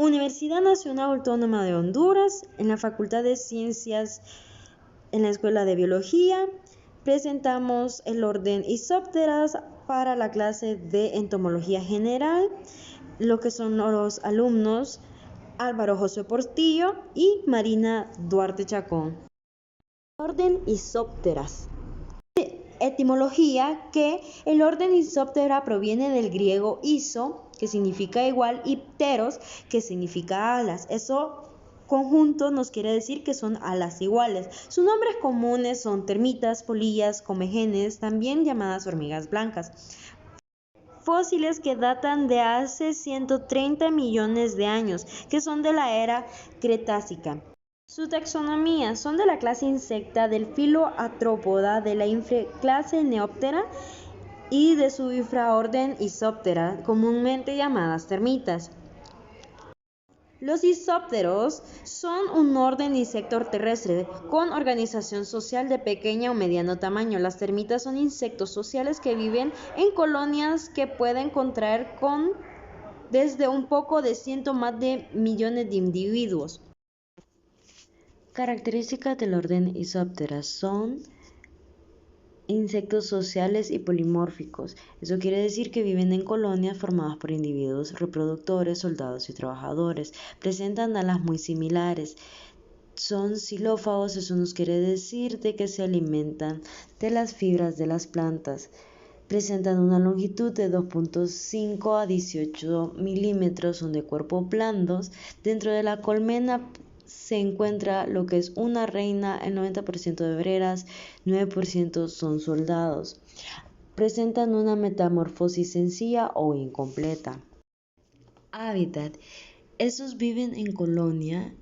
Universidad Nacional Autónoma de Honduras, en la Facultad de Ciencias, en la Escuela de Biología, presentamos el orden Isópteras para la clase de Entomología General, lo que son los alumnos Álvaro José Portillo y Marina Duarte Chacón. Orden Isópteras. Etimología, que el orden Isóptera proviene del griego iso, que significa igual, y pteros, que significa alas. Eso conjunto nos quiere decir que son alas iguales. Sus nombres comunes son termitas, polillas, comejenes, también llamadas hormigas blancas. Fósiles que datan de hace 130 millones de años, que son de la era Cretácica. Su taxonomía son de la clase insecta del filo Artrópoda, de la infraclase Neoptera y de su infraorden Isóptera, comúnmente llamadas termitas. Los isópteros son un orden de insectos terrestres con organización social de pequeño o mediano tamaño. Las termitas son insectos sociales que viven en colonias que pueden contraer con desde un poco de 100 más de millones de individuos. Características del orden Isóptera son insectos sociales y polimórficos. Eso quiere decir que viven en colonias formadas por individuos reproductores, soldados y trabajadores. Presentan alas muy similares. Son xilófagos, eso nos quiere decir de que se alimentan de las fibras de las plantas. Presentan una longitud de 2.5 a 18 milímetros, son de cuerpos blandos. Dentro de la colmena se encuentra lo que es una reina, el 90% de obreras, 9% son soldados. Presentan una metamorfosis sencilla o incompleta. Hábitat. Estos viven en colonia,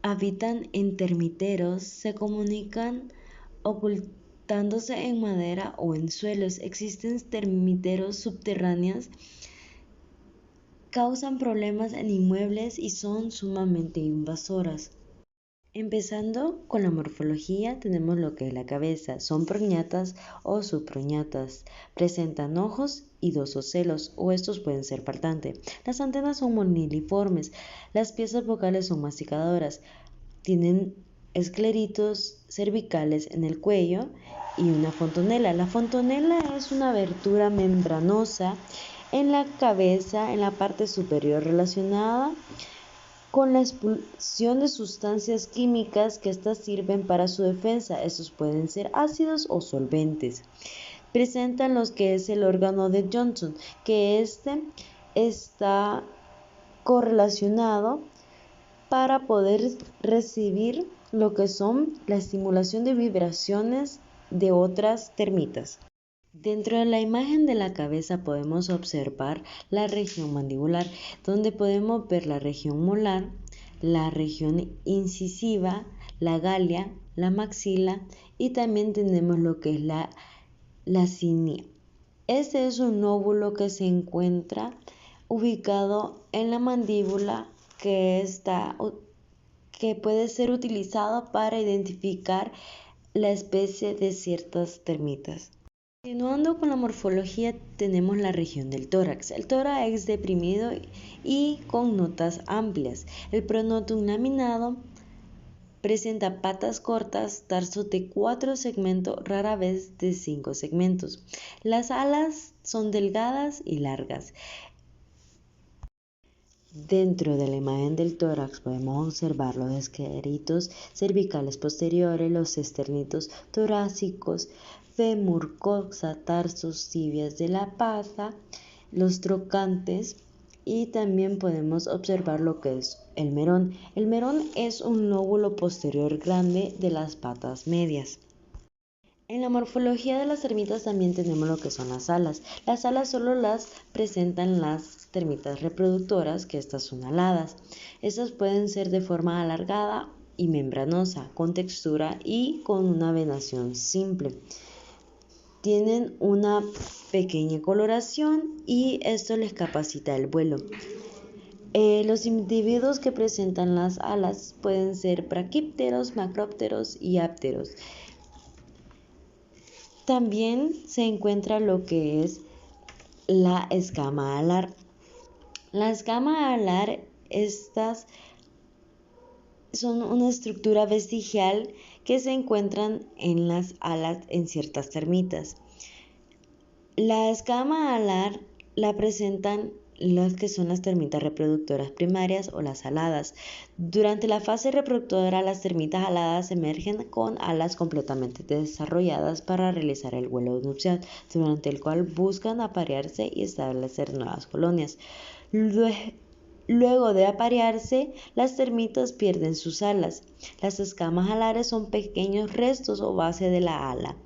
habitan en termiteros, se comunican ocultándose en madera o en suelos. Existen termiteros subterráneos, causan problemas en inmuebles y son sumamente invasoras. Empezando con la morfología, tenemos lo que es la cabeza. Son proñatas o subproñatas. Presentan ojos y dos ocelos, o estos pueden ser faltantes. Las antenas son moniliformes. Las piezas vocales son masticadoras. Tienen escleritos cervicales en el cuello y una fontanela. La fontanela es una abertura membranosa en la cabeza, en la parte superior, relacionada con la expulsión de sustancias químicas que estas sirven para su defensa. Estos pueden ser ácidos o solventes. Presentan lo que es el órgano de Johnson, que está correlacionado para poder recibir lo que son la estimulación de vibraciones de otras termitas. Dentro de la imagen de la cabeza podemos observar la región mandibular, donde podemos ver la región molar, la región incisiva, la galia, la maxila y también tenemos lo que es la cinea. Este es un óvulo que se encuentra ubicado en la mandíbula que puede ser utilizado para identificar la especie de ciertas termitas. Continuando con la morfología, tenemos la región del tórax. El tórax es deprimido y con notas amplias. El pronotum laminado presenta patas cortas, tarsos de 4 segmentos, rara vez de 5 segmentos. Las alas son delgadas y largas. Dentro de la imagen del tórax podemos observar los esqueletos cervicales posteriores, los esternitos torácicos, fémur, coxa, tarsos, tibias de la pata, los trocantes y también podemos observar lo que es el merón. El merón es un lóbulo posterior grande de las patas medias. En la morfología de las termitas también tenemos lo que son las alas. Las alas solo las presentan las termitas reproductoras, que estas son aladas. Estas pueden ser de forma alargada y membranosa, con textura y con una venación simple. Tienen una pequeña coloración y esto les capacita el vuelo. Los individuos que presentan las alas pueden ser braquípteros, macrópteros y ápteros. También se encuentra lo que es la escama alar. La escama alar Estas son una estructura vestigial que se encuentran en las alas en ciertas termitas. La escama alar la presentan las que son las termitas reproductoras primarias o las aladas. Durante la fase reproductora, las termitas aladas emergen con alas completamente desarrolladas para realizar el vuelo nupcial, durante el cual buscan aparearse y establecer nuevas colonias. Luego de aparearse, las termitas pierden sus alas. Las escamas alares son pequeños restos o base de la ala,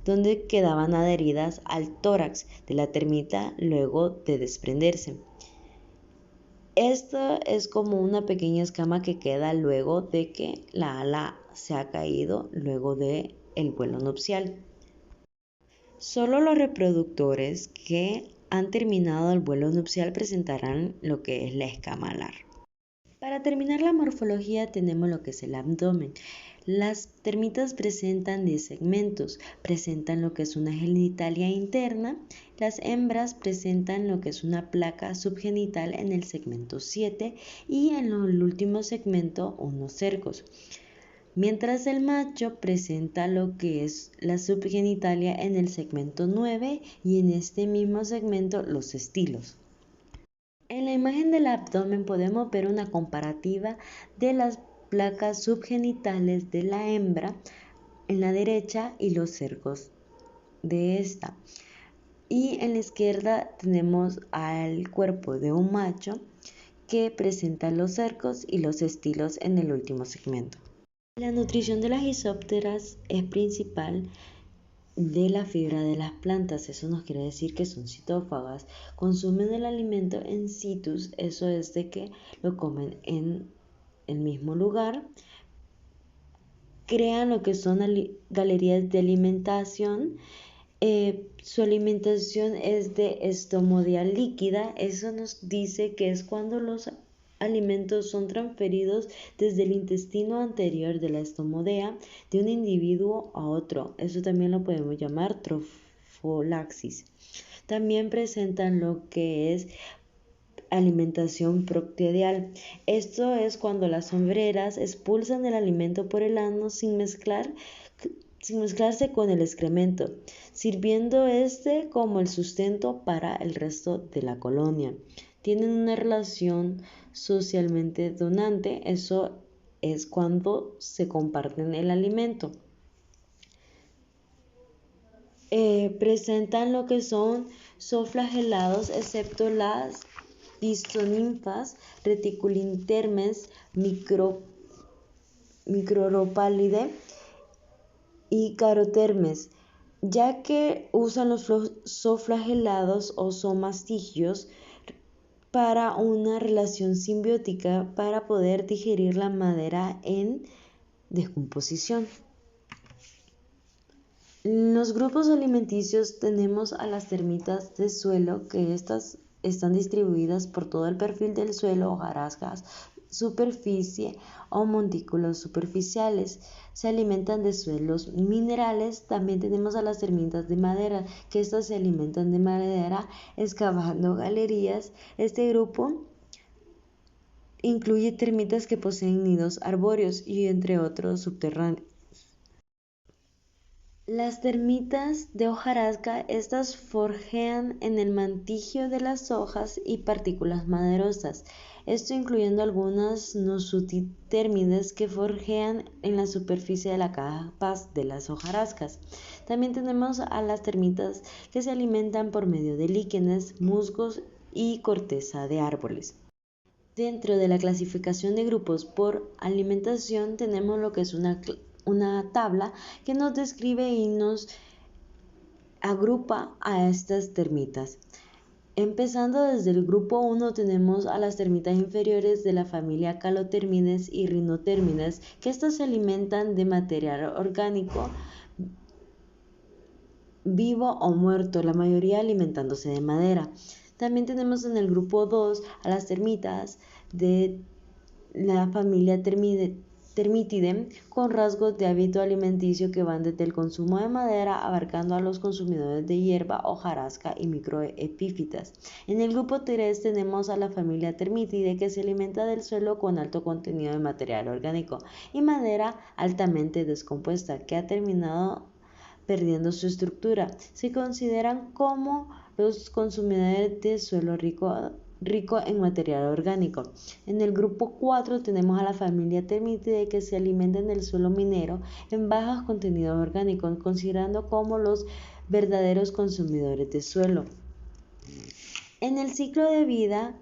donde quedaban adheridas al tórax de la termita luego de desprenderse. Esta es como una pequeña escama que queda luego de que la ala se ha caído luego del vuelo nupcial. Solo los reproductores que han terminado el vuelo nupcial presentarán lo que es la escama alar. Para terminar la morfología tenemos lo que es el abdomen. Las termitas presentan 10 segmentos, presentan lo que es una genitalia interna, las hembras presentan lo que es una placa subgenital en el segmento 7 y en el último segmento unos cercos. Mientras el macho presenta lo que es la subgenitalia en el segmento 9 y en este mismo segmento los estilos. En la imagen del abdomen podemos ver una comparativa de las placas subgenitales de la hembra en la derecha y los cercos de esta. Y en la izquierda tenemos al cuerpo de un macho que presenta los cercos y los estilos en el último segmento. La nutrición de las isópteras es principal de la fibra de las plantas. Eso nos quiere decir que son citófagas, consumen el alimento en situs, eso es de que lo comen en el mismo lugar, crean lo que son galerías de alimentación. Su alimentación es de estomodial líquida. Eso nos dice que es cuando los alimentos son transferidos desde el intestino anterior de la estomodea de un individuo a otro. Eso también lo podemos llamar trofolaxis. También presentan lo que es alimentación proctidial. Esto es cuando las sombreras expulsan el alimento por el ano sin mezclarse con el excremento, sirviendo este como el sustento para el resto de la colonia. Tienen una relación socialmente donante, eso es cuando se comparten el alimento. Presentan lo que son zooflagelados, excepto las distoninfas, reticulintermes, microropalidae y carotermes, ya que usan los zooflagelados o zoomastigios para una relación simbiótica para poder digerir la madera en descomposición. En los grupos alimenticios tenemos a las termitas de suelo, que estas están distribuidas por todo el perfil del suelo, hojarascas, superficie o montículos superficiales. Se alimentan de suelos minerales. También tenemos a las termitas de madera, que estas se alimentan de madera excavando galerías. Este grupo incluye termitas que poseen nidos arbóreos y entre otros subterráneos. Las termitas de hojarasca, estas forjean en el mantigio de las hojas y partículas maderosas, esto incluyendo algunas nosutitermides que forjean en la superficie de la capa de las hojarascas. También tenemos a las termitas que se alimentan por medio de líquenes, musgos y corteza de árboles. Dentro de la clasificación de grupos por alimentación tenemos lo que es una tabla que nos describe y nos agrupa a estas termitas. Empezando desde el grupo 1 tenemos a las termitas inferiores de la familia Calotermines y Rhinotermines, que estas se alimentan de material orgánico vivo o muerto, la mayoría alimentándose de madera. También tenemos en el grupo 2 a las termitas de la familia Termitidae con rasgos de hábito alimenticio que van desde el consumo de madera abarcando a los consumidores de hierba, hojarasca y microepífitas. En el grupo 3 tenemos a la familia Termitidae que se alimenta del suelo con alto contenido de material orgánico y madera altamente descompuesta que ha terminado perdiendo su estructura. Se consideran como los consumidores de suelo rico en material orgánico. En el grupo 4 tenemos a la familia Termitidae que se alimentan del suelo minero en bajos contenidos orgánicos, considerando como los verdaderos consumidores de suelo. En el ciclo de vida,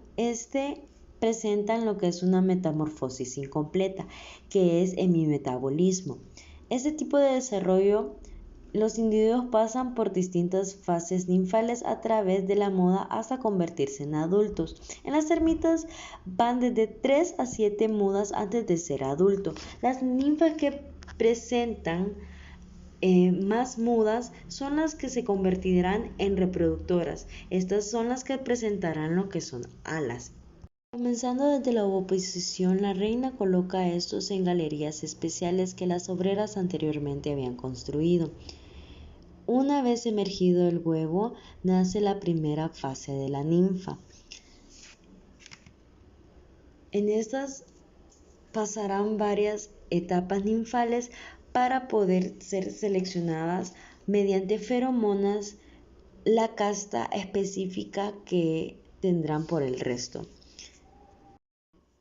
presentan lo que es una metamorfosis incompleta, que es hemimetabolismo. Este tipo de desarrollo, los individuos pasan por distintas fases ninfales a través de la muda hasta convertirse en adultos. En las termitas van desde 3 a 7 mudas antes de ser adulto. Las ninfas que presentan más mudas son las que se convertirán en reproductoras. Estas son las que presentarán lo que son alas. Comenzando desde la oposición, la reina coloca a estos en galerías especiales que las obreras anteriormente habían construido. Una vez emergido el huevo, nace la primera fase de la ninfa. En estas pasarán varias etapas ninfales para poder ser seleccionadas mediante feromonas la casta específica que tendrán por el resto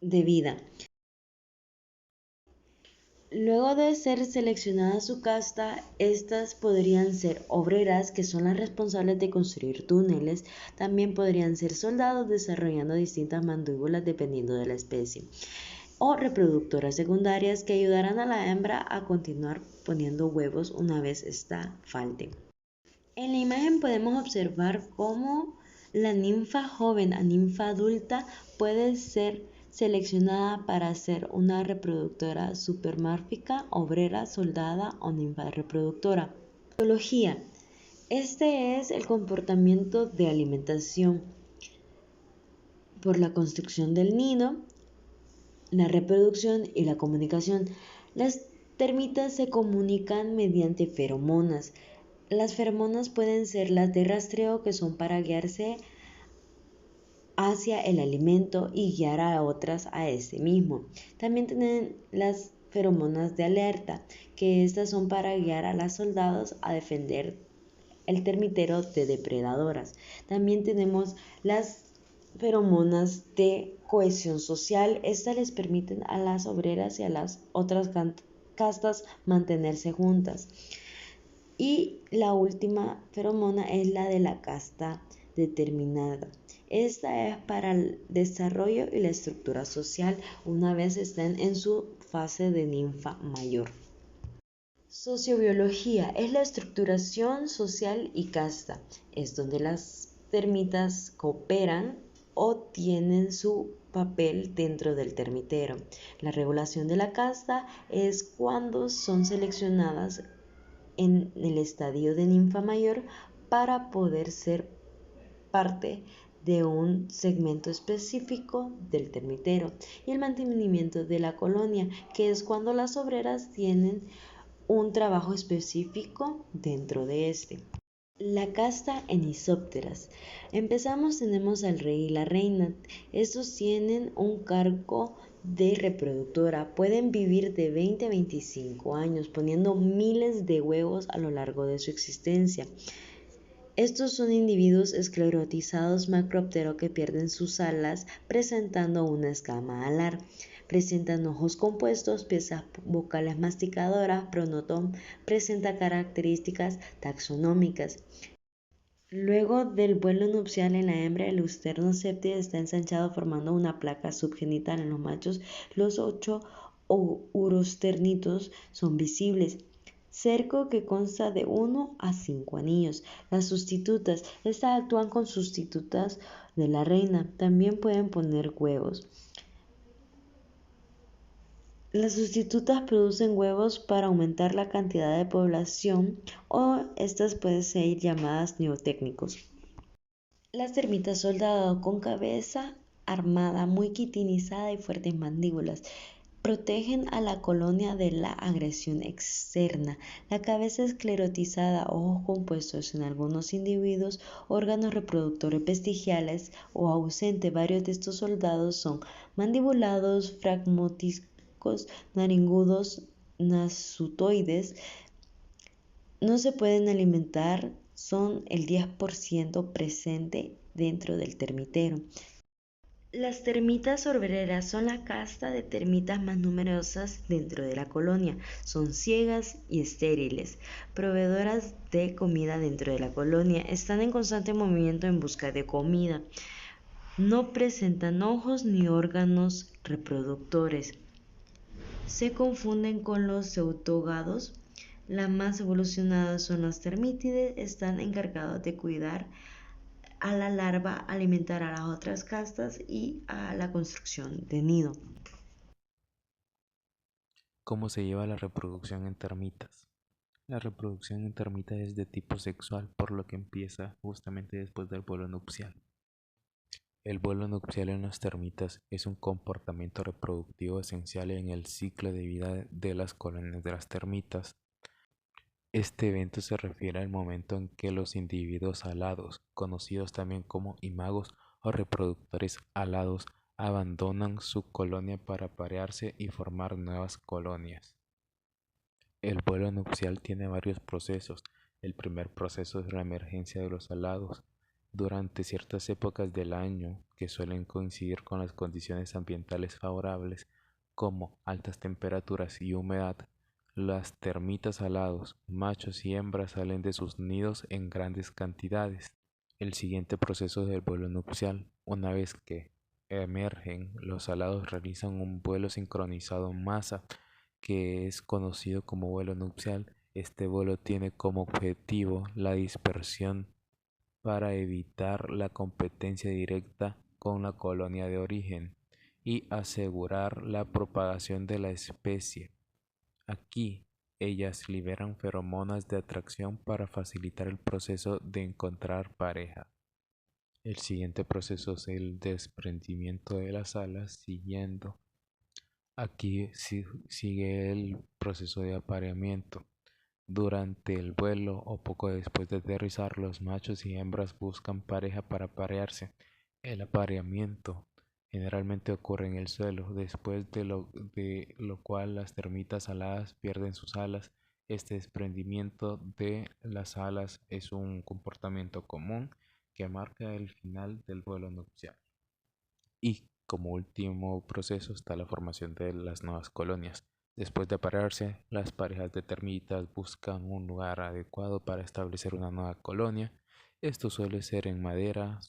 de vida. Luego de ser seleccionada su casta, estas podrían ser obreras, que son las responsables de construir túneles. También podrían ser soldados desarrollando distintas mandíbulas dependiendo de la especie. O reproductoras secundarias que ayudarán a la hembra a continuar poniendo huevos una vez ésta falte. En la imagen podemos observar cómo la ninfa joven a ninfa adulta puede ser seleccionada para ser una reproductora supermórfica, obrera, soldada o ninfa reproductora. Biología. Este es el comportamiento de alimentación por la construcción del nido, la reproducción y la comunicación. Las termitas se comunican mediante feromonas. Las feromonas pueden ser las de rastreo, que son para guiarse hacia el alimento y guiar a otras a ese mismo. También tienen las feromonas de alerta, que estas son para guiar a los soldados a defender el termitero de depredadoras. También tenemos las feromonas de cohesión social. Estas les permiten a las obreras y a las otras castas mantenerse juntas. Y la última feromona es la de la casta determinada. Esta es para el desarrollo y la estructura social una vez estén en su fase de ninfa mayor. Sociobiología es la estructuración social y casta. Es donde las termitas cooperan o tienen su papel dentro del termitero. La regulación de la casta es cuando son seleccionadas en el estadio de ninfa mayor para poder ser parte de un segmento específico del termitero, y el mantenimiento de la colonia, que es cuando las obreras tienen un trabajo específico dentro de este. La casta en Isópteras. Tenemos al rey y la reina. Estos tienen un cargo de reproductora. Pueden vivir de 20 a 25 años, poniendo miles de huevos a lo largo de su existencia. Estos son individuos esclerotizados macroptero que pierden sus alas presentando una escama alar. Presentan ojos compuestos, piezas vocales masticadoras, pronotum presenta características taxonómicas. Luego del vuelo nupcial en la hembra, el esternocéptide está ensanchado formando una placa subgenital. En los machos, los 8 urosternitos son visibles. Cerco que consta de 1 a 5 anillos. Las sustitutas. Estas actúan con sustitutas de la reina. También pueden poner huevos. Las sustitutas producen huevos para aumentar la cantidad de población, o estas pueden ser llamadas neotécnicos. Las termitas soldado con cabeza armada muy quitinizada y fuertes mandíbulas. Protegen a la colonia de la agresión externa. La cabeza esclerotizada, ojos compuestos en algunos individuos, órganos reproductores vestigiales o ausente. Varios de estos soldados son mandibulados, fragmóticos, narigudos, nasutoides. No se pueden alimentar, son el 10% presente dentro del termitero. Las termitas obreras son la casta de termitas más numerosas dentro de la colonia. Son ciegas y estériles, proveedoras de comida dentro de la colonia. Están en constante movimiento en busca de comida. No presentan ojos ni órganos reproductores. Se confunden con los ceutógados. Las más evolucionadas son las termítides. Están encargadas de cuidar a la larva, alimentar a las otras castas y a la construcción de nido. ¿Cómo se lleva la reproducción en termitas? La reproducción en termitas es de tipo sexual, por lo que empieza justamente después del vuelo nupcial. El vuelo nupcial en las termitas es un comportamiento reproductivo esencial en el ciclo de vida de las colonias de las termitas. Este evento se refiere al momento en que los individuos alados, conocidos también como imagos o reproductores alados, abandonan su colonia para aparearse y formar nuevas colonias. El vuelo nupcial tiene varios procesos. El primer proceso es la emergencia de los alados. Durante ciertas épocas del año, que suelen coincidir con las condiciones ambientales favorables, como altas temperaturas y humedad, las termitas alados, machos y hembras, salen de sus nidos en grandes cantidades. El siguiente proceso es el vuelo nupcial. Una vez que emergen, los alados realizan un vuelo sincronizado en masa, que es conocido como vuelo nupcial. Este vuelo tiene como objetivo la dispersión para evitar la competencia directa con la colonia de origen y asegurar la propagación de la especie. Aquí, ellas liberan feromonas de atracción para facilitar el proceso de encontrar pareja. El siguiente proceso es el desprendimiento de las alas, siguiendo. Aquí sigue el proceso de apareamiento. Durante el vuelo o poco después de aterrizar, los machos y hembras buscan pareja para aparearse. El apareamiento generalmente ocurre en el suelo, después de lo cual las termitas aladas pierden sus alas. Este desprendimiento de las alas es un comportamiento común que marca el final del vuelo nupcial. Y como último proceso está la formación de las nuevas colonias. Después de aparearse, las parejas de termitas buscan un lugar adecuado para establecer una nueva colonia. Esto suele ser en madera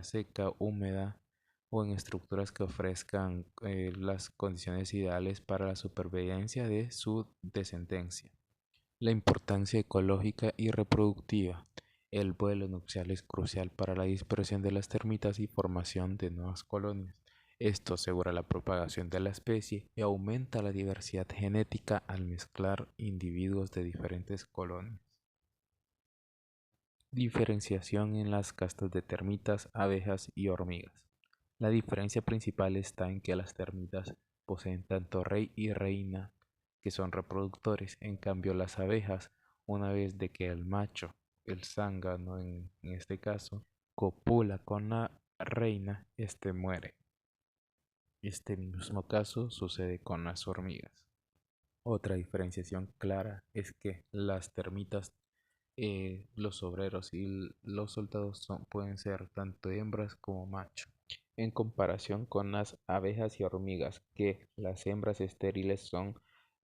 seca, húmeda o en estructuras que ofrezcan las condiciones ideales para la supervivencia de su descendencia. La importancia ecológica y reproductiva. El vuelo nupcial es crucial para la dispersión de las termitas y formación de nuevas colonias. Esto asegura la propagación de la especie y aumenta la diversidad genética al mezclar individuos de diferentes colonias. Diferenciación en las castas de termitas, abejas y hormigas. La diferencia principal está en que las termitas poseen tanto rey y reina, que son reproductores. En cambio, las abejas, una vez de que el macho, el zángano en este caso, copula con la reina, este muere. Este mismo caso sucede con las hormigas. Otra diferenciación clara es que las termitas, los obreros y los soldados pueden ser tanto hembras como machos, en comparación con las abejas y hormigas, que las hembras estériles son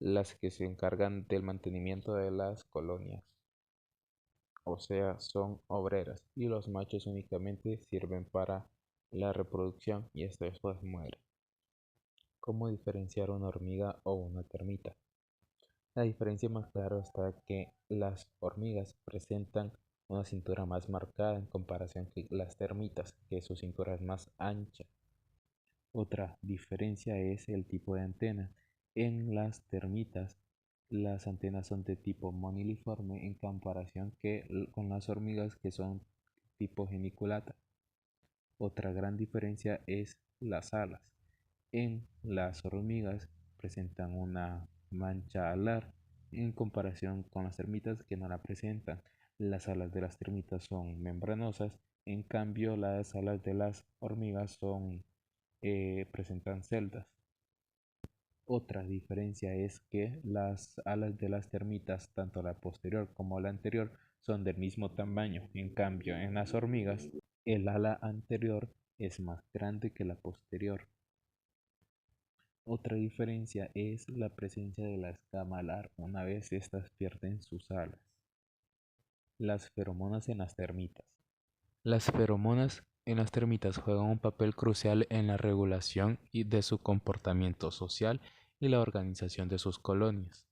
las que se encargan del mantenimiento de las colonias, o sea, son obreras, y los machos únicamente sirven para la reproducción y esto después muere. ¿Cómo diferenciar una hormiga o una termita? La diferencia más clara está que las hormigas presentan una cintura más marcada en comparación con las termitas, que su cintura es más ancha. Otra diferencia es el tipo de antena. En las termitas, las antenas son de tipo moniliforme en comparación con las hormigas, que son tipo geniculata. Otra gran diferencia es las alas. En las hormigas presentan una mancha alar en comparación con las termitas que no la presentan. Las alas de las termitas son membranosas, en cambio las alas de las hormigas presentan celdas. Otra diferencia es que las alas de las termitas, tanto la posterior como la anterior, son del mismo tamaño. En cambio, en las hormigas, el ala anterior es más grande que la posterior. Otra diferencia es la presencia de la escama alar una vez estas pierden sus alas. Las feromonas en las termitas. Las feromonas en las termitas juegan un papel crucial en la regulación de su comportamiento social y la organización de sus colonias.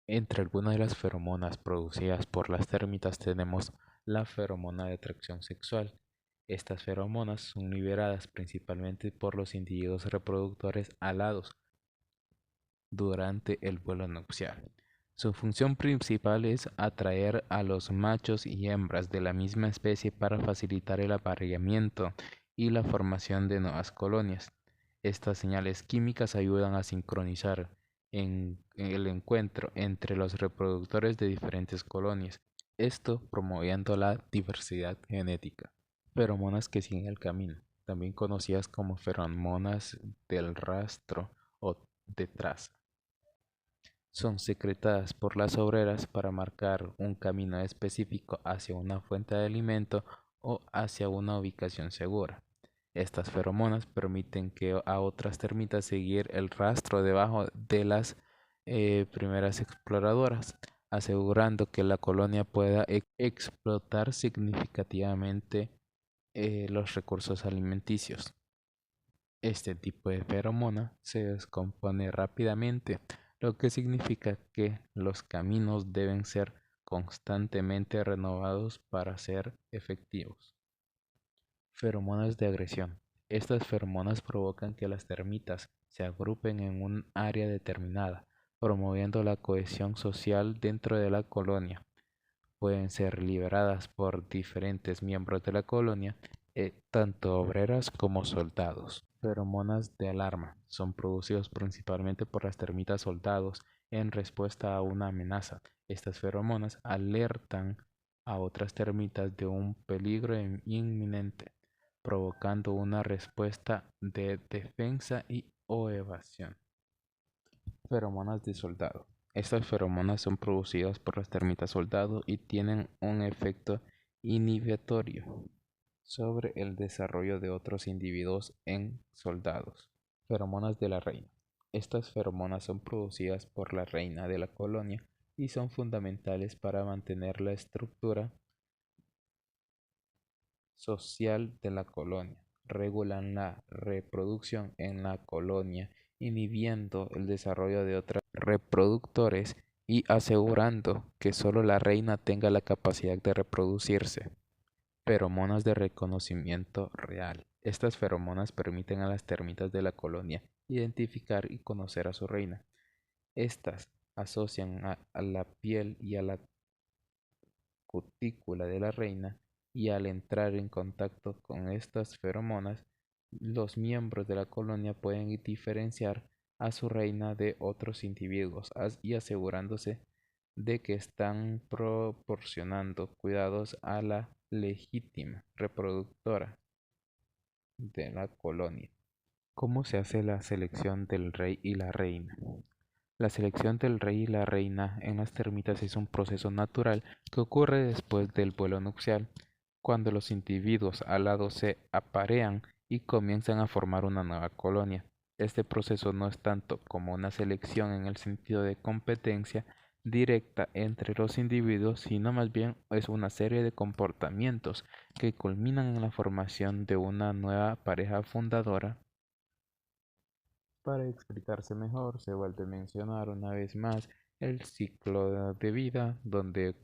Entre algunas de las feromonas producidas por las termitas tenemos la feromona de atracción sexual. Estas feromonas son liberadas principalmente por los individuos reproductores alados durante el vuelo nupcial. Su función principal es atraer a los machos y hembras de la misma especie para facilitar el apareamiento y la formación de nuevas colonias. Estas señales químicas ayudan a sincronizar en el encuentro entre los reproductores de diferentes colonias, esto promoviendo la diversidad genética. Feromonas que siguen el camino, también conocidas como feromonas del rastro o de traza, son secretadas por las obreras para marcar un camino específico hacia una fuente de alimento o hacia una ubicación segura. Estas feromonas permiten que a otras termitas seguir el rastro debajo de las primeras exploradoras, asegurando que la colonia pueda explotar significativamente los recursos alimenticios. Este tipo de feromona se descompone rápidamente, lo que significa que los caminos deben ser constantemente renovados para ser efectivos. Feromonas de agresión. Estas feromonas provocan que las termitas se agrupen en un área determinada, promoviendo la cohesión social dentro de la colonia. Pueden ser liberadas por diferentes miembros de la colonia, tanto obreras como soldados. Feromonas de alarma son producidos principalmente por las termitas soldados en respuesta a una amenaza. Estas feromonas alertan a otras termitas de un peligro inminente, provocando una respuesta de defensa o evasión. Feromonas de soldado. Estas feromonas son producidas por las termitas soldado y tienen un efecto inhibitorio sobre el desarrollo de otros individuos en soldados. Feromonas de la reina. Estas feromonas son producidas por la reina de la colonia y son fundamentales para mantener la estructura social de la colonia. Regulan la reproducción en la colonia, inhibiendo el desarrollo de otros reproductores y asegurando que solo la reina tenga la capacidad de reproducirse. Feromonas de reconocimiento real. Estas feromonas permiten a las termitas de la colonia identificar y conocer a su reina. Estas asocian a la piel y a la cutícula de la reina, y al entrar en contacto con estas feromonas, los miembros de la colonia pueden diferenciar a su reina de otros individuos y asegurándose de que están proporcionando cuidados a la legítima reproductora de la colonia. ¿Cómo se hace la selección del rey y la reina? La selección del rey y la reina en las termitas es un proceso natural que ocurre después del vuelo nupcial, cuando los individuos alados se aparean y comienzan a formar una nueva colonia. Este proceso no es tanto como una selección en el sentido de competencia directa entre los individuos, sino más bien es una serie de comportamientos que culminan en la formación de una nueva pareja fundadora. Para explicarse mejor, se vuelve a mencionar una vez más el ciclo de vida, donde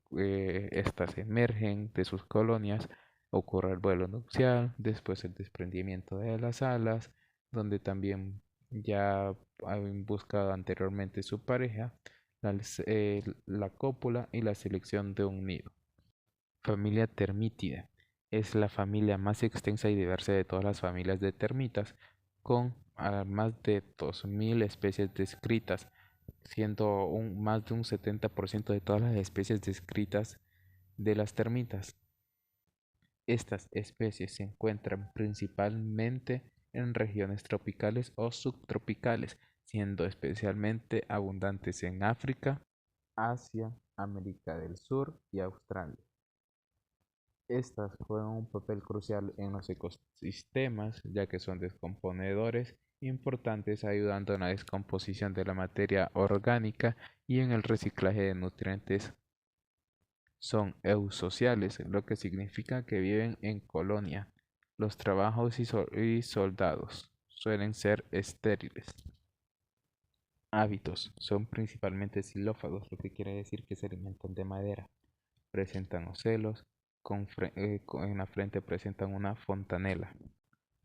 éstas emergen de sus colonias, ocurre el vuelo nupcial, después el desprendimiento de las alas, donde también ya han buscado anteriormente su pareja, la cópula y la selección de un nido. Familia termítida. Es la familia más extensa y diversa de todas las familias de termitas, con más de 2.000 especies descritas, siendo más de un 70% de todas las especies descritas de las termitas. Estas especies se encuentran principalmente en regiones tropicales o subtropicales, siendo especialmente abundantes en África, Asia, América del Sur y Australia. Estas juegan un papel crucial en los ecosistemas, ya que son descomponedores importantes ayudando en la descomposición de la materia orgánica y en el reciclaje de nutrientes. Son eusociales, lo que significa que viven en colonia. Los trabajos y soldados suelen ser estériles. Hábitos: son principalmente xilófagos, lo que quiere decir que se alimentan de madera. Presentan ocelos, en la frente presentan una fontanela.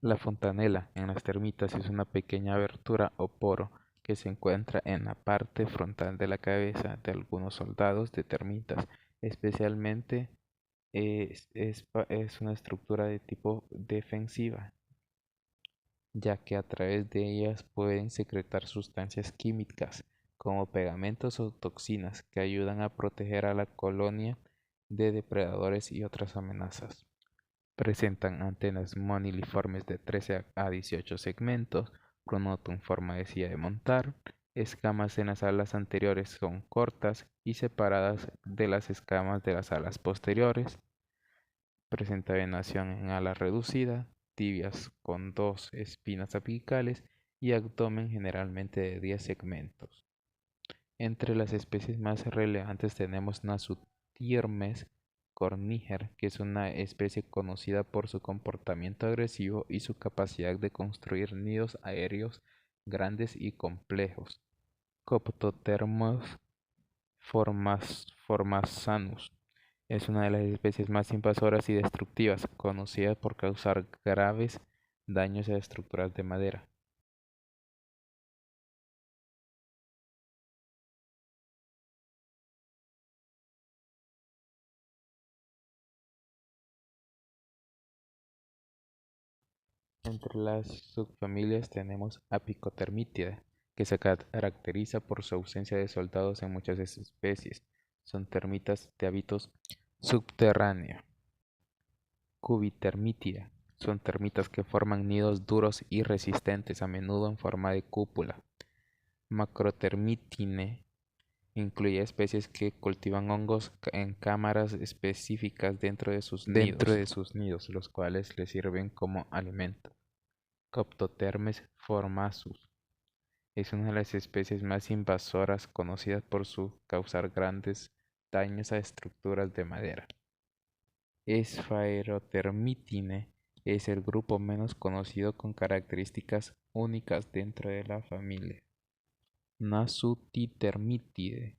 La fontanela en las termitas es una pequeña abertura o poro que se encuentra en la parte frontal de la cabeza de algunos soldados de termitas, especialmente es una estructura de tipo defensiva, ya que a través de ellas pueden secretar sustancias químicas como pegamentos o toxinas que ayudan a proteger a la colonia de depredadores y otras amenazas. Presentan antenas moniliformes de 13 a 18 segmentos, pronoto en forma de silla de montar, escamas en las alas anteriores son cortas y separadas de las escamas de las alas posteriores. Presenta venación en ala reducida, tibias con 2 espinas apicales y abdomen generalmente de 10 segmentos. Entre las especies más relevantes tenemos Nasutrirmes corniger, que es una especie conocida por su comportamiento agresivo y su capacidad de construir nidos aéreos grandes y complejos. Coptotermus formasanus es una de las especies más invasoras y destructivas, conocida por causar graves daños a estructuras de madera. Entre las subfamilias tenemos Apicotermitidae, que se caracteriza por su ausencia de soldados en muchas especies. Son termitas de hábitos subterráneos. Cubitermitidae son termitas que forman nidos duros y resistentes, a menudo en forma de cúpula. Macrotermitine incluye especies que cultivan hongos en cámaras específicas dentro de sus nidos, los cuales les sirven como alimento. Coptotermes formasus es una de las especies más invasoras conocidas por causar grandes daños a estructuras de madera. Sphaerotermitine es el grupo menos conocido con características únicas dentro de la familia. Nasutitermitidae,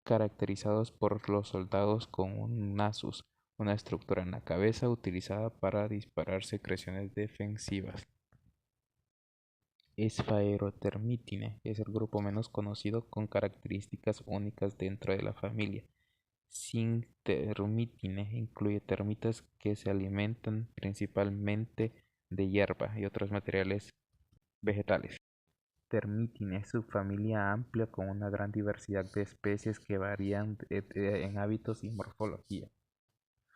caracterizados por los soldados con un nasus, una estructura en la cabeza utilizada para disparar secreciones defensivas. Sphaerotermitine es el grupo menos conocido con características únicas dentro de la familia. Synctermitine incluye termitas que se alimentan principalmente de hierba y otros materiales vegetales. Termitine es subfamilia amplia con una gran diversidad de especies que varían en hábitos y morfología.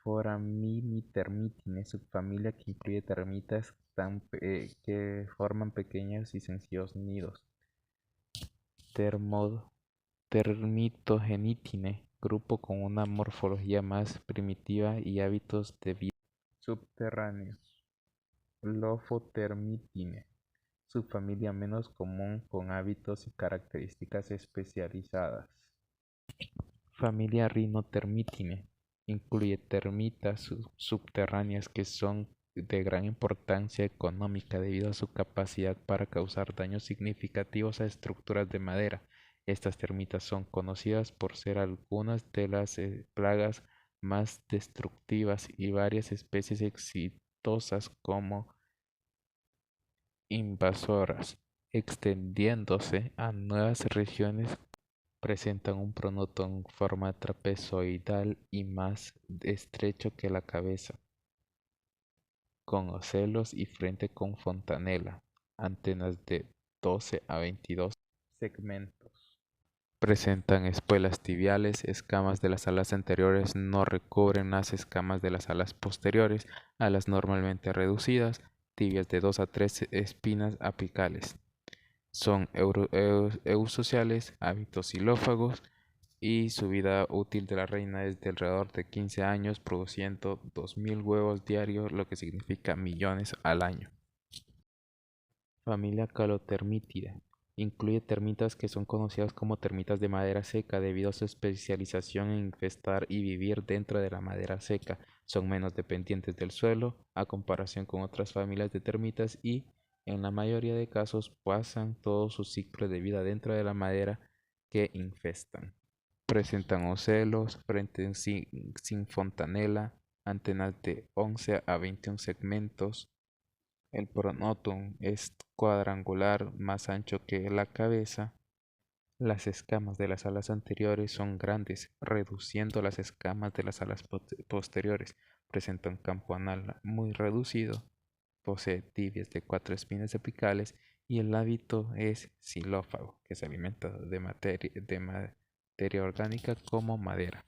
Foraminitermitine, subfamilia que incluye termitas que forman pequeños y sencillos nidos. Termitogenitine, grupo con una morfología más primitiva y hábitos de vida subterráneos. Lophotermitine, subfamilia menos común con hábitos y características especializadas. Familia Rhinotermitine incluye termitas subterráneas que son de gran importancia económica debido a su capacidad para causar daños significativos a estructuras de madera. Estas termitas son conocidas por ser algunas de las plagas más destructivas y varias especies exitosas como invasoras, extendiéndose a nuevas regiones. Presentan un pronoto en forma trapezoidal y más estrecho que la cabeza. con ocelos y frente con fontanela, antenas de 12 a 22 segmentos. Presentan espuelas tibiales, escamas de las alas anteriores no recubren las escamas de las alas posteriores, alas normalmente reducidas, tibias de 2 a 3 espinas apicales. Son eusociales, hábitos xilófagos y su vida útil de la reina es de alrededor de 15 años, produciendo 2000 huevos diarios, lo que significa millones al año. Familia Calotermitida. Incluye termitas que son conocidas como termitas de madera seca debido a su especialización en infestar y vivir dentro de la madera seca. Son menos dependientes del suelo a comparación con otras familias de termitas y, en la mayoría de casos, pasan todo su ciclo de vida dentro de la madera que infestan. Presentan ocelos, frente sin fontanela, antenas de 11 a 21 segmentos. El pronotum es cuadrangular, más ancho que la cabeza. Las escamas de las alas anteriores son grandes, reduciendo las escamas de las alas posteriores. Presenta un campo anal muy reducido. Posee tibias de 4 espinas apicales y el hábito es xilófago, que se alimenta de materia orgánica como madera.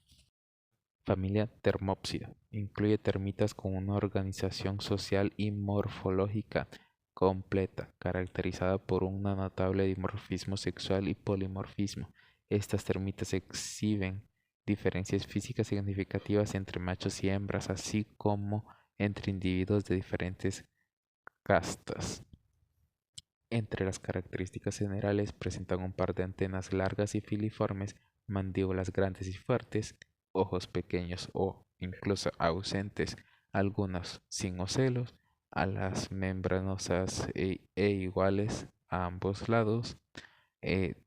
Familia Termópsida. Incluye termitas con una organización social y morfológica completa, caracterizada por un notable dimorfismo sexual y polimorfismo. Estas termitas exhiben diferencias físicas significativas entre machos y hembras, así como entre individuos de diferentes castas. Entre las características generales presentan un par de antenas largas y filiformes, mandíbulas grandes y fuertes, ojos pequeños o incluso ausentes, algunos sin ocelos, alas membranosas iguales a ambos lados,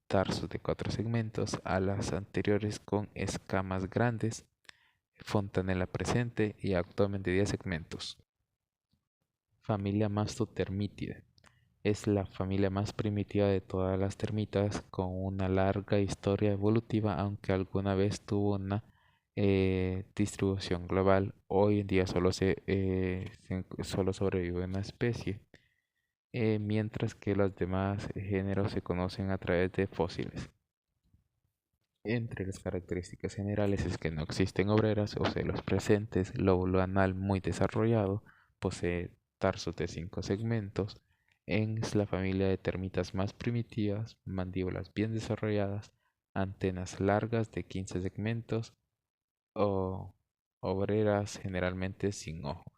tarsos de 4 segmentos, alas anteriores con escamas grandes, fontanela presente y abdomen de 10 segmentos. Familia Mastotermitida. Es la familia más primitiva de todas las termitas, con una larga historia evolutiva, aunque alguna vez tuvo una distribución global. Hoy en día solo sobrevive una especie, mientras que los demás géneros se conocen a través de fósiles. Entre las características generales es que no existen obreras o celos presentes, lóbulo anal muy desarrollado, posee tarsos de 5 segmentos. Es la familia de termitas más primitivas, mandíbulas bien desarrolladas, antenas largas de 15 segmentos o obreras generalmente sin ojos.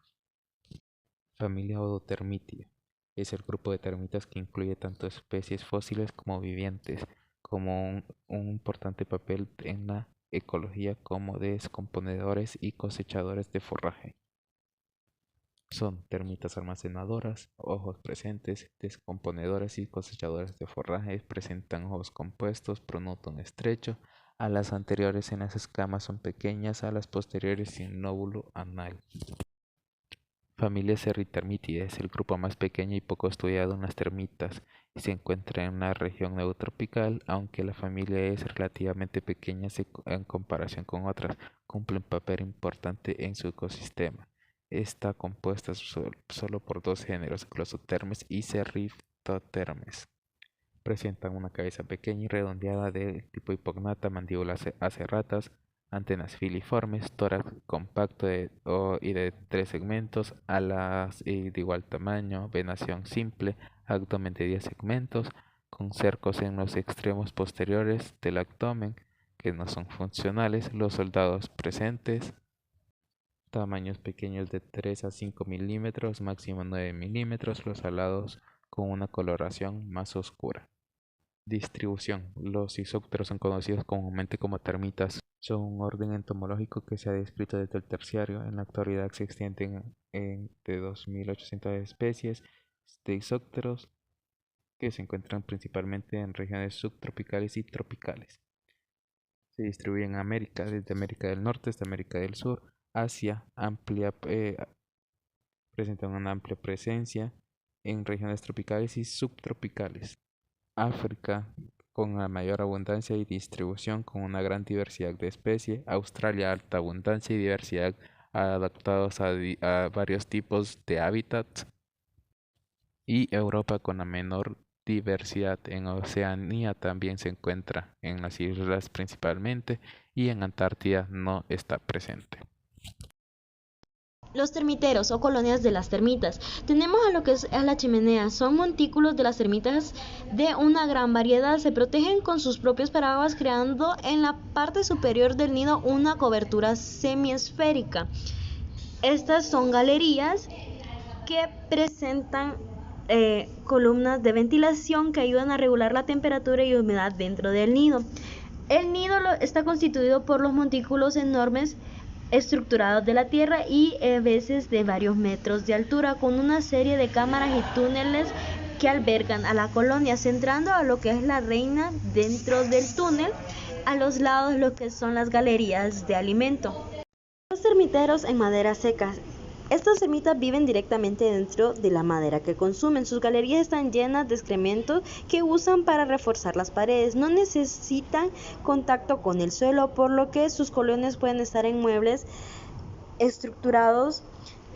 Familia Odotermitia. Es el grupo de termitas que incluye tanto especies fósiles como vivientes, como un importante papel en la ecología como descomponedores y cosechadores de forraje. Son termitas almacenadoras, ojos presentes, descomponedores y cosechadoras de forraje. Presentan ojos compuestos, pronotum estrecho. Alas anteriores en las escamas son pequeñas, alas posteriores sin lóbulo anal. Familia Cerritermitidae es el grupo más pequeño y poco estudiado en las termitas y se encuentra en la región neotropical, aunque la familia es relativamente pequeña en comparación con otras, cumple un papel importante en su ecosistema. Está compuesta solo por 2 géneros, Glossotermes y Cerritotermes. Presentan una cabeza pequeña y redondeada de tipo hipognata, mandíbulas aserratas, antenas filiformes, tórax compacto y de 3 segmentos, alas de igual tamaño, venación simple, abdomen de 10 segmentos, con cercos en los extremos posteriores del abdomen que no son funcionales, los soldados presentes, tamaños pequeños de 3 a 5 milímetros, máximo 9 milímetros, los alados con una coloración más oscura. Distribución. Los isópteros son conocidos comúnmente como termitas. Son un orden entomológico que se ha descrito desde el Terciario. En la actualidad se extienden de 2.800 especies de isópteros que se encuentran principalmente en regiones subtropicales y tropicales. Se distribuyen en América, desde América del Norte hasta América del Sur. Asia, presentan una amplia presencia en regiones tropicales y subtropicales. África, con la mayor abundancia y distribución, con una gran diversidad de especies. Australia, alta abundancia y diversidad. adaptados a varios tipos de hábitats, y Europa con la menor diversidad. En Oceanía también se encuentra, en las islas principalmente, y en Antártida no está presente. Los termiteros o colonias de las termitas. Tenemos a lo que es a la chimenea. Son montículos de las termitas de una gran variedad. Se protegen con sus propios paraguas, creando en la parte superior del nido una cobertura semiesférica. Estas son galerías que presentan columnas de ventilación que ayudan a regular la temperatura y humedad dentro del nido. El nido está constituido por los montículos enormes estructurados de la tierra y a veces de varios metros de altura, con una serie de cámaras y túneles que albergan a la colonia, centrando a lo que es la reina dentro del túnel, a los lados lo que son las galerías de alimento. Los termiteros en madera seca. Estas termitas viven directamente dentro de la madera que consumen. Sus galerías están llenas de excrementos que usan para reforzar las paredes. No necesitan contacto con el suelo, por lo que sus colonias pueden estar en muebles estructurados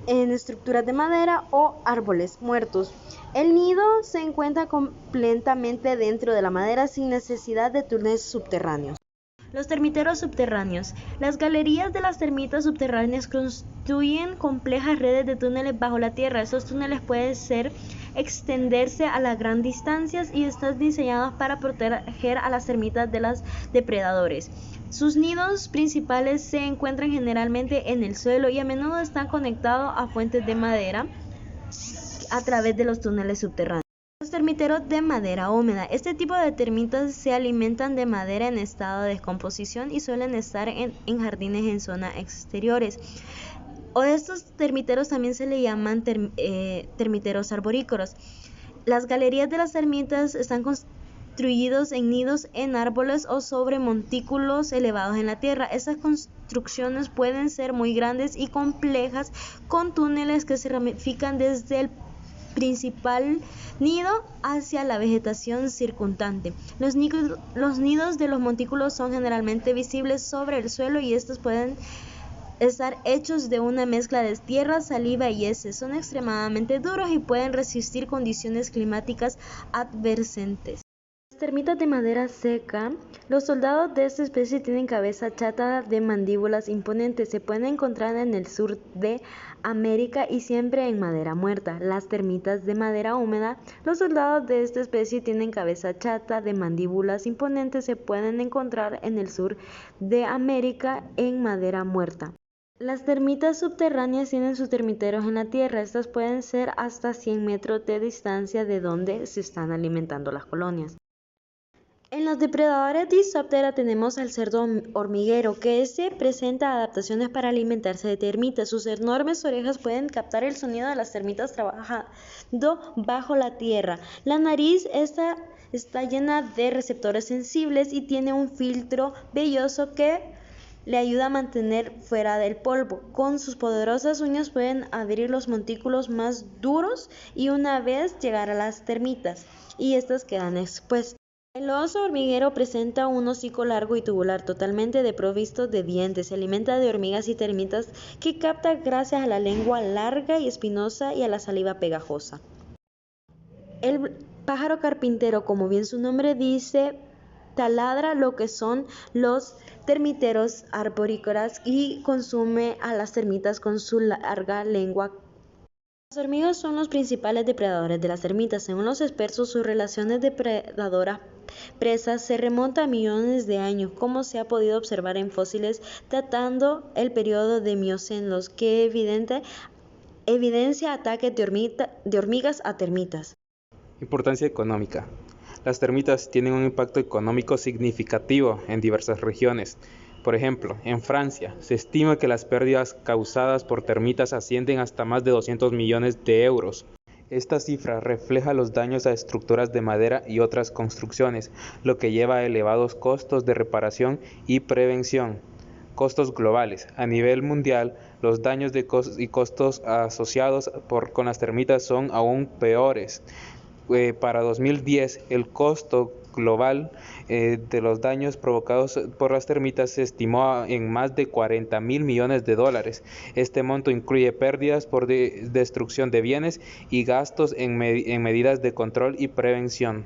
en estructuras de madera o árboles muertos. El nido se encuentra completamente dentro de la madera sin necesidad de túneles subterráneos. Los termiteros subterráneos. Las galerías de las termitas subterráneas construyen complejas redes de túneles bajo la tierra. Esos túneles pueden extenderse a las grandes distancias y están diseñados para proteger a las termitas de los depredadores. Sus nidos principales se encuentran generalmente en el suelo y a menudo están conectados a fuentes de madera a través de los túneles subterráneos. Los termiteros de madera húmeda. Este tipo de termitas se alimentan de madera en estado de descomposición y suelen estar en jardines en zonas exteriores. O estos termiteros también se le llaman termiteros arborícolas. Las galerías de las termitas están construidos en nidos en árboles o sobre montículos elevados en la tierra. Estas construcciones pueden ser muy grandes y complejas, con túneles que se ramifican desde el principal nido hacia la vegetación circundante. Los nidos de los montículos son generalmente visibles sobre el suelo y estos pueden estar hechos de una mezcla de tierra, saliva y heces. Son extremadamente duros y pueden resistir condiciones climáticas adversas. Las termitas de madera seca. Los soldados de esta especie tienen cabeza chata de mandíbulas imponentes. Se pueden encontrar en el sur de América y siempre en madera muerta. Las termitas de madera húmeda. Los soldados de esta especie tienen cabeza chata de mandíbulas imponentes. Se pueden encontrar en el sur de América en madera muerta. Las termitas subterráneas tienen sus termiteros en la tierra. Estas pueden ser hasta 100 metros de distancia de donde se están alimentando las colonias. En los depredadores Disoptera tenemos al cerdo hormiguero, que presenta adaptaciones para alimentarse de termitas. Sus enormes orejas pueden captar el sonido de las termitas trabajando bajo la tierra. La nariz está llena de receptores sensibles y tiene un filtro velloso que le ayuda a mantener fuera del polvo. Con sus poderosas uñas pueden abrir los montículos más duros y una vez llegar a las termitas, y estas quedan expuestas. El oso hormiguero presenta un hocico largo y tubular, totalmente desprovisto de dientes. Se alimenta de hormigas y termitas que capta gracias a la lengua larga y espinosa y a la saliva pegajosa. El pájaro carpintero, como bien su nombre dice, taladra lo que son los termiteros arborícolas y consume a las termitas con su larga lengua. Las hormigas son los principales depredadores de las termitas. Según los expertos, sus relaciones depredadoras-presas se remontan a millones de años, como se ha podido observar en fósiles datando el periodo de Miocenos, que evidencia ataques de hormigas a termitas. Importancia económica. Las termitas tienen un impacto económico significativo en diversas regiones. Por ejemplo, en Francia, se estima que las pérdidas causadas por termitas ascienden hasta más de 200 millones de euros. Esta cifra refleja los daños a estructuras de madera y otras construcciones, lo que lleva a elevados costos de reparación y prevención. Costos globales. A nivel mundial, los daños y costos asociados con las termitas son aún peores. Para 2010, el costo global de los daños provocados por las termitas se estimó en más de 40.000 millones de dólares. Este monto incluye pérdidas por destrucción de bienes y gastos en medidas de control y prevención.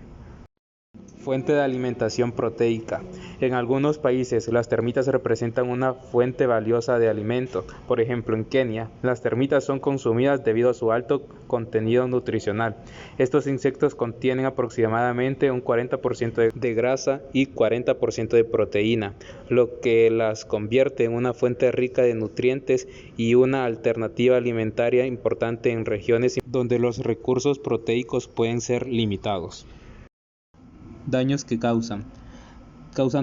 Fuente de alimentación proteica. En algunos países, las termitas representan una fuente valiosa de alimento. Por ejemplo, en Kenia, las termitas son consumidas debido a su alto contenido nutricional. Estos insectos contienen aproximadamente un 40% de grasa y 40% de proteína, lo que las convierte en una fuente rica de nutrientes y una alternativa alimentaria importante en regiones donde los recursos proteicos pueden ser limitados. Daños que causan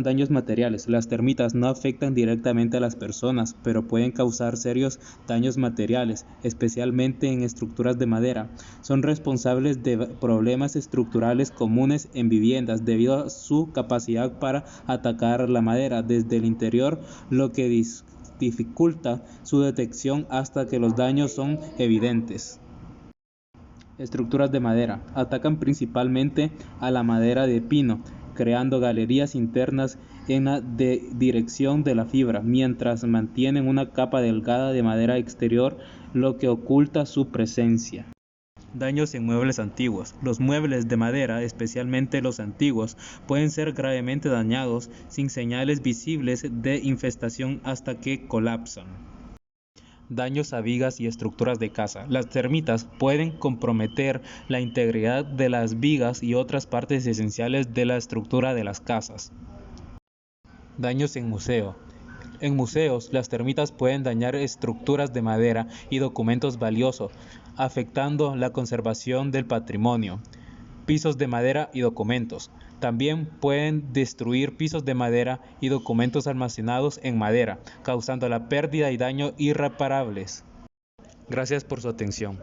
daños materiales. Las termitas no afectan directamente a las personas, pero pueden causar serios daños materiales, especialmente en estructuras de madera. Son responsables de problemas estructurales comunes en viviendas debido a su capacidad para atacar la madera desde el interior, lo que dificulta su detección hasta que los daños son evidentes. Estructuras de madera. Atacan principalmente a la madera de pino, creando galerías internas en la dirección de la fibra, mientras mantienen una capa delgada de madera exterior, lo que oculta su presencia. Daños en muebles antiguos. Los muebles de madera, especialmente los antiguos, pueden ser gravemente dañados sin señales visibles de infestación hasta que colapsan. Daños a vigas y estructuras de casa. Las termitas pueden comprometer la integridad de las vigas y otras partes esenciales de la estructura de las casas. Daños en museo. En museos, las termitas pueden dañar estructuras de madera y documentos valiosos, afectando la conservación del patrimonio. Pisos de madera y documentos. También pueden destruir pisos de madera y documentos almacenados en madera, causando la pérdida y daño irreparables. Gracias por su atención.